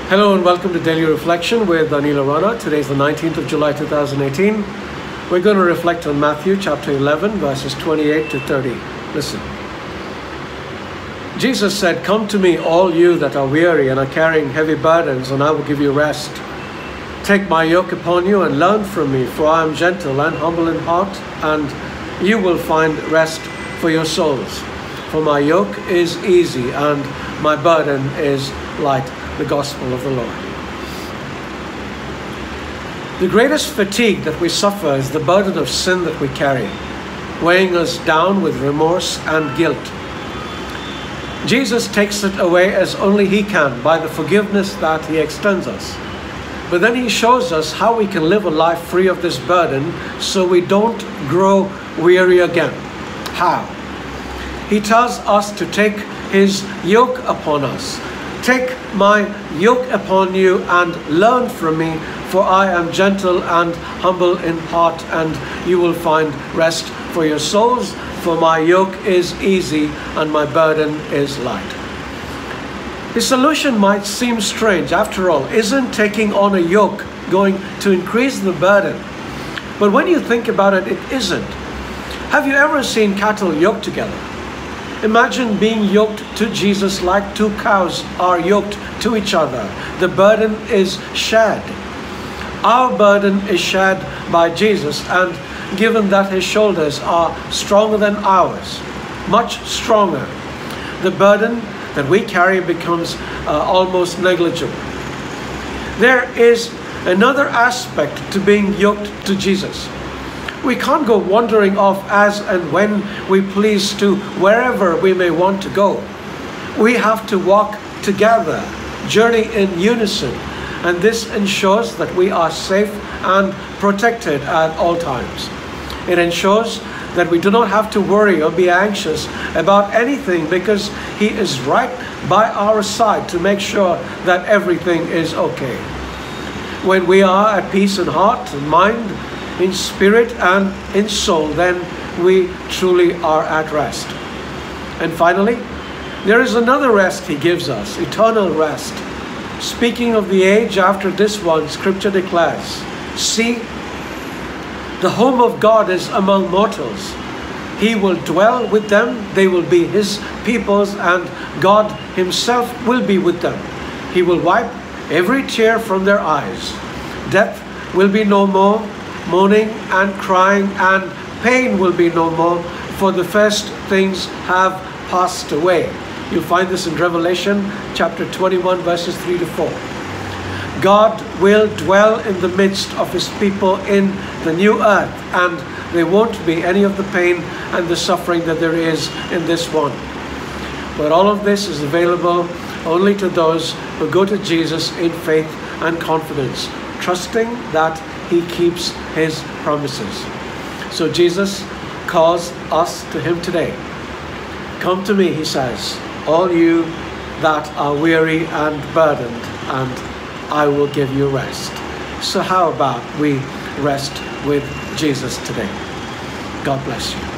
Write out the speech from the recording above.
Hello and welcome to Daily Reflection with Aneel Aranha. Today is the 19th of July 2018. We're going to reflect on Matthew chapter 11 verses 28 to 30. Listen. Jesus said, "Come to me, all you that are weary and are carrying heavy burdens, and I will give you rest. Take my yoke upon you and learn from me, for I am gentle and humble in heart, and you will find rest for your souls. For my yoke is easy and my burden is light." The gospel of the Lord. The greatest fatigue that we suffer is the burden of sin that we carry, weighing us down with remorse and guilt. Jesus takes it away as only He can by the forgiveness that He extends us. But then He shows us how we can live a life free of this burden so we don't grow weary again. How? He tells us to take His yoke upon us. "Take my yoke upon you and learn from me, for I am gentle and humble in heart, and you will find rest for your souls. For my yoke is easy and my burden is light." The solution might seem strange. After all, isn't taking on a yoke going to increase the burden? But when you think about it, it isn't. Have you ever seen cattle yoked together? Imagine being yoked to Jesus like two cows are yoked to each other. The burden is shared. Our burden is shared by Jesus, and given that His shoulders are stronger than ours, much stronger, the burden that we carry becomes almost negligible. There is another aspect to being yoked to Jesus. We can't go wandering off as and when we please to wherever we may want to go. We have to walk together, journey in unison, and this ensures that we are safe and protected at all times. It ensures that we do not have to worry or be anxious about anything because He is right by our side to make sure that everything is okay. When we are at peace in heart and mind, in spirit and in soul, then we truly are at rest. And finally, there is another rest He gives us, eternal rest. Speaking of the age after this one, Scripture declares, "See, the home of God is among mortals. He will dwell with them, they will be His peoples, and God Himself will be with them. He will wipe every tear from their eyes. Death will be no more. Mourning and crying and pain will be no more, for the first things have passed away." You'll find this in Revelation chapter 21 verses 3 to 4. God will dwell in the midst of His people in the new earth, and there won't be any of the pain and the suffering that there is in this one. But all of this is available only to those who go to Jesus in faith and confidence, trusting that He keeps His promises. So Jesus calls us to Him today. "Come to me," He says, "all you that are weary and burdened, and I will give you rest." So how about we rest with Jesus today? God bless you.